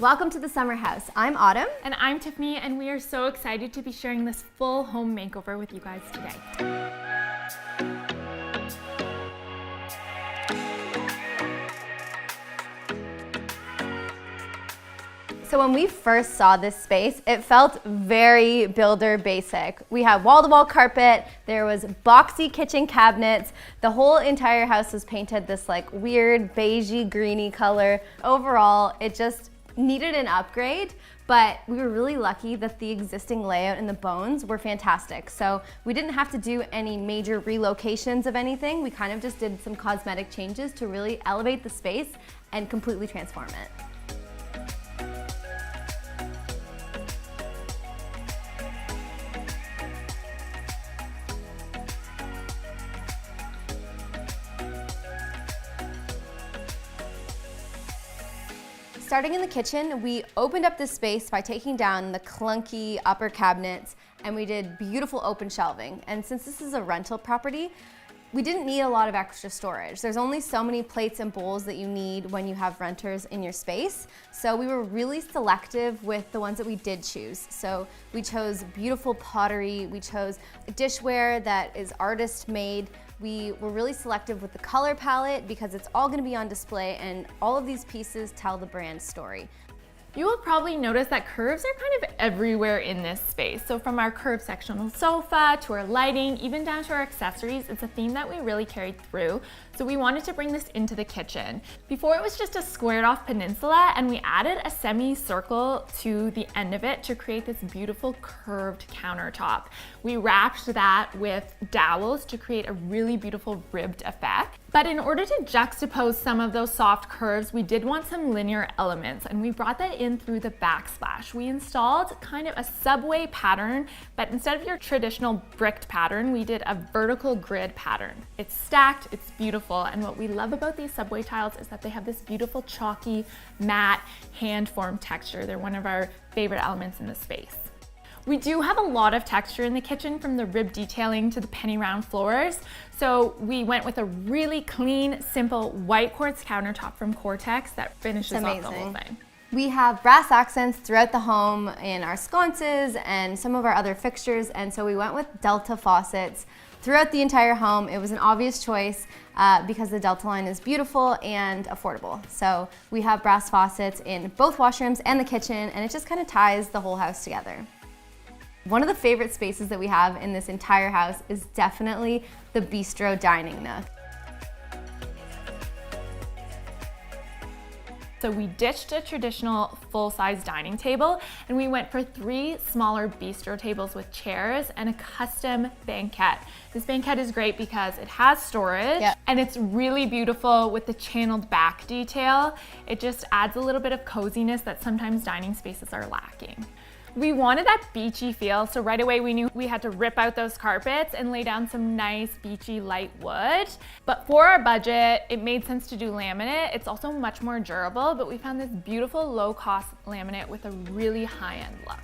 Welcome to the Summer House. I'm Autumn. And I'm Tiffany, and we are so excited to be sharing this full home makeover with you guys today. So when we first saw this space, it felt very builder basic. We had wall-to-wall carpet, there was boxy kitchen cabinets, the whole entire house was painted this like weird beigey greeny color. Overall, it just needed an upgrade, but we were really lucky that the existing layout and the bones were fantastic. So we didn't have to do any major relocations of anything. We kind of just did some cosmetic changes to really elevate the space and completely transform it. Starting in the kitchen, we opened up this space by taking down the clunky upper cabinets, and we did beautiful open shelving. And since this is a rental property, we didn't need a lot of extra storage. There's only so many plates and bowls that you need when you have renters in your space. So we were really selective with the ones that we did choose. So we chose beautiful pottery, we chose dishware that is artist made. We were really selective with the color palette because it's all gonna be on display, and all of these pieces tell the brand story. You will probably notice that curves are kind of everywhere in this space. So from our curved sectional sofa to our lighting, even down to our accessories, it's a theme that we really carried through. So we wanted to bring this into the kitchen. Before it was just a squared off peninsula, and we added a semicircle to the end of it to create this beautiful curved countertop. We wrapped that with dowels to create a really beautiful ribbed effect. But in order to juxtapose some of those soft curves, we did want some linear elements, and we brought that in through the backsplash. We installed kind of a subway pattern, but instead of your traditional bricked pattern, we did a vertical grid pattern. It's stacked, it's beautiful, and what we love about these subway tiles is that they have this beautiful chalky, matte, hand-formed texture. They're one of our favorite elements in the space. We do have a lot of texture in the kitchen, from the rib detailing to the penny round floors. So we went with a really clean, simple white quartz countertop from Cortex that finishes off the whole thing. We have brass accents throughout the home in our sconces and some of our other fixtures, and so we went with Delta faucets throughout the entire home. It was an obvious choice because the Delta line is beautiful and affordable. So we have brass faucets in both washrooms and the kitchen, and it just kind of ties the whole house together. One of the favorite spaces that we have in this entire house is definitely the bistro dining nook. So we ditched a traditional full-size dining table, and we went for 3 smaller bistro tables with chairs and a custom banquette. This banquette is great because it has storage, and it's really beautiful with the channeled back detail. It just adds a little bit of coziness that sometimes dining spaces are lacking. We wanted that beachy feel, so right away we knew we had to rip out those carpets and lay down some nice beachy light wood. But for our budget, it made sense to do laminate. It's also much more durable, but we found this beautiful low-cost laminate with a really high-end look.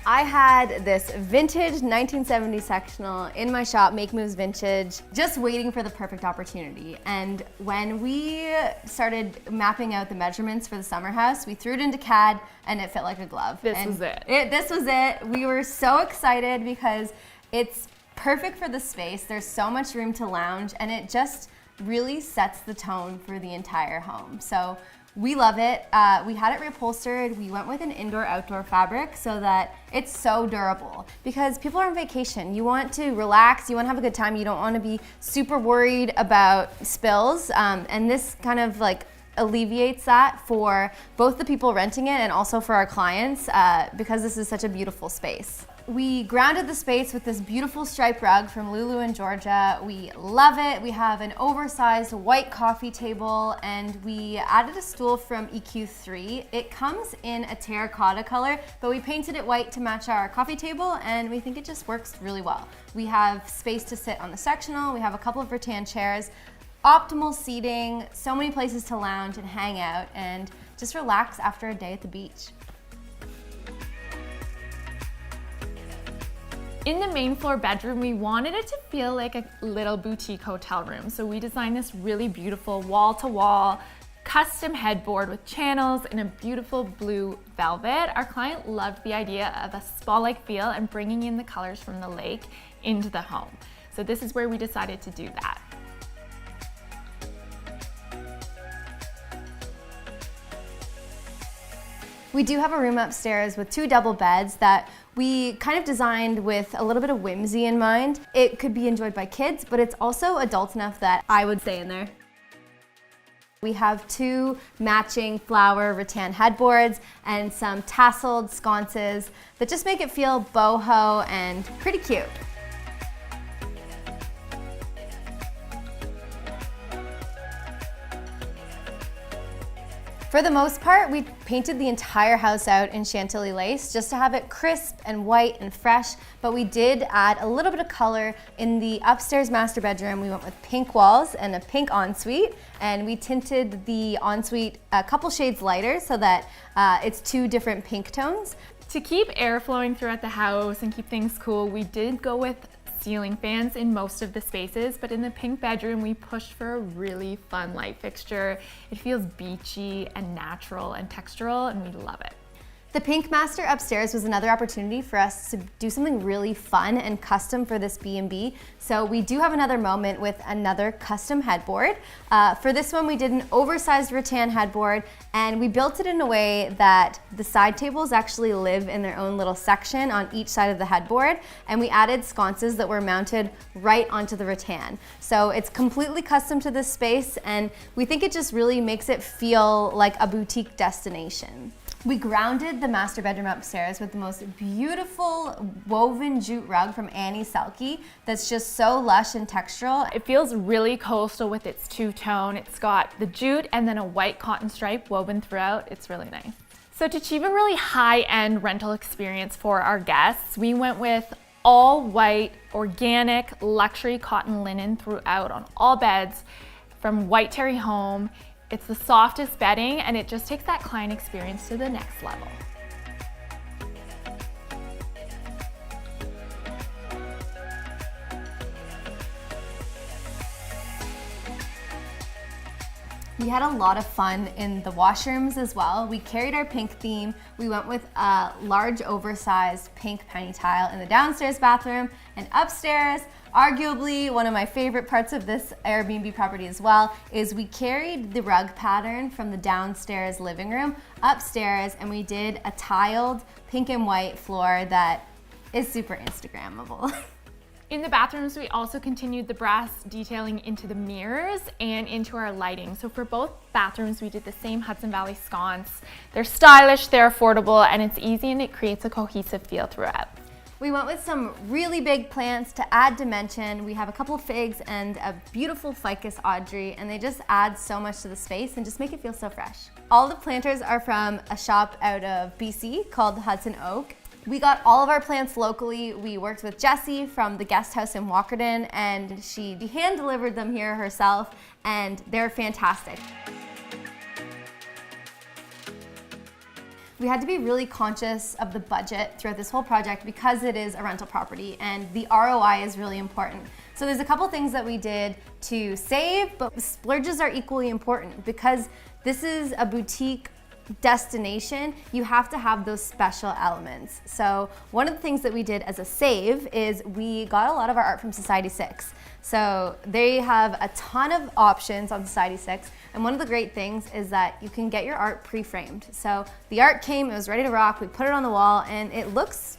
I had this vintage 1970 sectional in my shop, Make Moves Vintage, just waiting for the perfect opportunity. And when we started mapping out the measurements for the summer house, we threw it into CAD and it fit like a glove. This was it. This was it. We were so excited because it's perfect for the space. There's so much room to lounge, and it just really sets the tone for the entire home. So we love it. We had it reupholstered. We went with an indoor-outdoor fabric so that it's so durable, because people are on vacation. You want to relax, you want to have a good time, you don't want to be super worried about spills, and this kind of like alleviates that for both the people renting it and also for our clients, because this is such a beautiful space. We grounded the space with this beautiful striped rug from Lulu Georgia. We love it. We have an oversized white coffee table, and we added a stool from EQ3. It comes in a terracotta color, but we painted it white to match our coffee table, and we think it just works really well. We have space to sit on the sectional. We have a couple of rattan chairs. optimal seating, so many places to lounge and hang out and just relax after a day at the beach. In the main floor bedroom, we wanted it to feel like a little boutique hotel room. So we designed this really beautiful wall-to-wall custom headboard with channels in a beautiful blue velvet. Our client loved the idea of a spa-like feel and bringing in the colors from the lake into the home. So this is where we decided to do that. We do have a room upstairs with 2 double beds that we kind of designed with a little bit of whimsy in mind. It could be enjoyed by kids, but it's also adult enough that I would stay in there. We have 2 matching flower rattan headboards and some tasseled sconces that just make it feel boho and pretty cute. For the most part, we painted the entire house out in Chantilly lace just to have it crisp and white and fresh, but we did add a little bit of color in the upstairs master bedroom. We went with pink walls and a pink ensuite, and we tinted the ensuite a couple shades lighter so that it's 2 different pink tones. To keep air flowing throughout the house and keep things cool, we did go with ceiling fans in most of the spaces, but in the pink bedroom, we pushed for a really fun light fixture. It feels beachy and natural and textural, and we love it. The pink master upstairs was another opportunity for us to do something really fun and custom for this B&B. So we do have another moment with another custom headboard. For this one, we did an oversized rattan headboard, and we built it in a way that the side tables actually live in their own little section on each side of the headboard, and we added sconces that were mounted right onto the rattan. So it's completely custom to this space, and we think it just really makes it feel like a boutique destination. We grounded the master bedroom upstairs with the most beautiful woven jute rug from Annie Selke that's just so lush and textural. It feels really coastal with its 2-tone. It's got the jute and then a white cotton stripe woven throughout. It's really nice. So to achieve a really high-end rental experience for our guests, we went with all white, organic, luxury cotton linen throughout on all beds from White Terry Home. It's the softest bedding, and it just takes that client experience to the next level. We had a lot of fun in the washrooms as well. We carried our pink theme. We went with a large oversized pink penny tile in the downstairs bathroom, and upstairs, arguably one of my favorite parts of this Airbnb property as well, is we carried the rug pattern from the downstairs living room upstairs, and we did a tiled pink and white floor that is super Instagrammable. In the bathrooms, we also continued the brass detailing into the mirrors and into our lighting. So for both bathrooms, we did the same Hudson Valley sconce. They're stylish, they're affordable, and it's easy, and it creates a cohesive feel throughout. We went with some really big plants to add dimension. We have a couple of figs and a beautiful ficus Audrey, and they just add so much to the space and just make it feel so fresh. All the planters are from a shop out of BC called Hudson Oak. We got all of our plants locally. We worked with Jessie from the guest house in Walkerton, and she hand-delivered them here herself, and they're fantastic. We had to be really conscious of the budget throughout this whole project because it is a rental property, and the ROI is really important. So there's a couple things that we did to save, but splurges are equally important because this is a boutique destination. You have to have those special elements. So one of the things that we did as a save is we got a lot of our art from Society 6. So they have a ton of options on Society 6, and one of the great things is that you can get your art pre-framed. So the art came, it was ready to rock, we put it on the wall, and it looks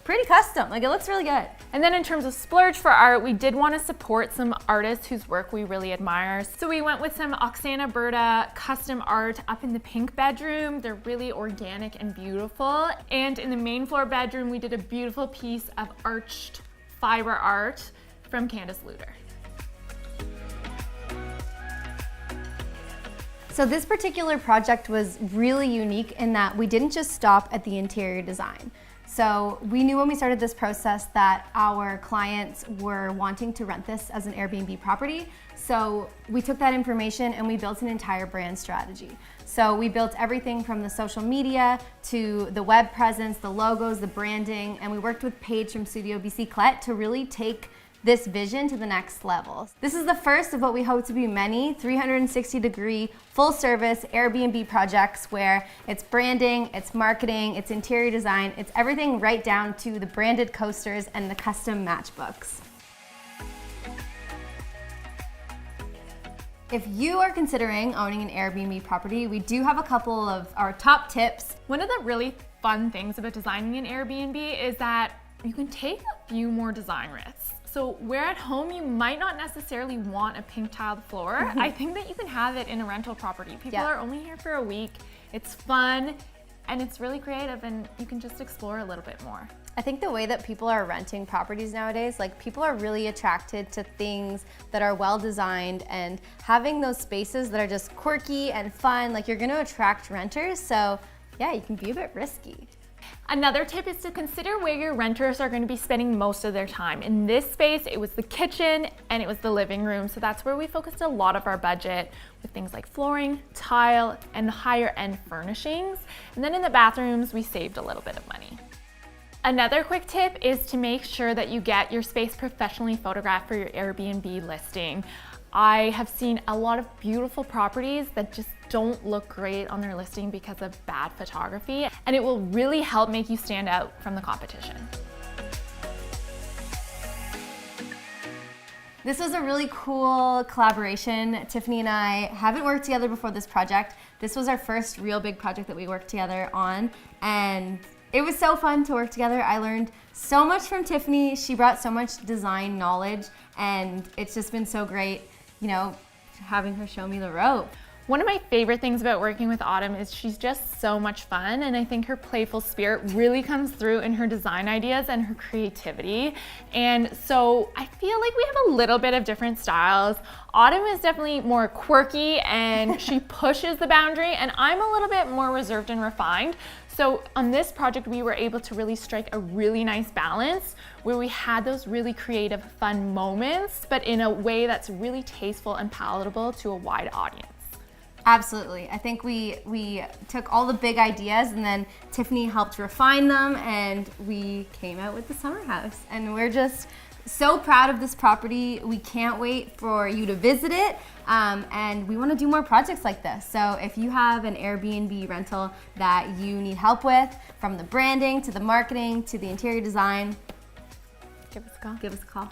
pretty custom. Like, it looks really good. And then in terms of splurge for art, we did want to support some artists whose work we really admire. So we went with some Oksana Berta custom art up in the pink bedroom. They're really organic and beautiful. And in the main floor bedroom, we did a beautiful piece of arched fiber art from Candace Luter. So this particular project was really unique in that we didn't just stop at the interior design. So we knew when we started this process that our clients were wanting to rent this as an Airbnb property. So we took that information and we built an entire brand strategy. So we built everything from the social media to the web presence, the logos, the branding, and we worked with Paige from Studio Bicyclette to really take this vision to the next level. This is the first of what we hope to be many 360-degree full-service Airbnb projects where it's branding, it's marketing, it's interior design, it's everything right down to the branded coasters and the custom matchbooks. If you are considering owning an Airbnb property, we do have a couple of our top tips. One of the really fun things about designing an Airbnb is that you can take a few more design risks. So where at home you might not necessarily want a pink tiled floor, I think that you can have it in a rental property. People are only here for a week, it's fun, and it's really creative, and you can just explore a little bit more. I think the way that people are renting properties nowadays, like people are really attracted to things that are well designed, and having those spaces that are just quirky and fun, like you're gonna attract renters, so yeah, you can be a bit risky. Another tip is to consider where your renters are going to be spending most of their time. In this space, it was the kitchen and it was the living room. So that's where we focused a lot of our budget with things like flooring, tile, and higher end furnishings. And then in the bathrooms, we saved a little bit of money. Another quick tip is to make sure that you get your space professionally photographed for your Airbnb listing. I have seen a lot of beautiful properties that just don't look great on their listing because of bad photography, and it will really help make you stand out from the competition. This was a really cool collaboration. Tiffany and I haven't worked together before this project. This was our first real big project that we worked together on, and it was so fun to work together. I learned so much from Tiffany. She brought so much design knowledge, and it's just been so great, you know, having her show me the rope. One of my favorite things about working with Autumn is she's just so much fun, and I think her playful spirit really comes through in her design ideas and her creativity. And so I feel like we have a little bit of different styles. Autumn is definitely more quirky and she pushes the boundary, and I'm a little bit more reserved and refined. So on this project, we were able to really strike a really nice balance where we had those really creative, fun moments, but in a way that's really tasteful and palatable to a wide audience. Absolutely. I think we took all the big ideas and then Tiffany helped refine them, and we came out with the summer house. And we're just so proud of this property. We can't wait for you to visit it, and we want to do more projects like this. So if you have an Airbnb rental that you need help with, from the branding to the marketing to the interior design, Give us a call. give us a call.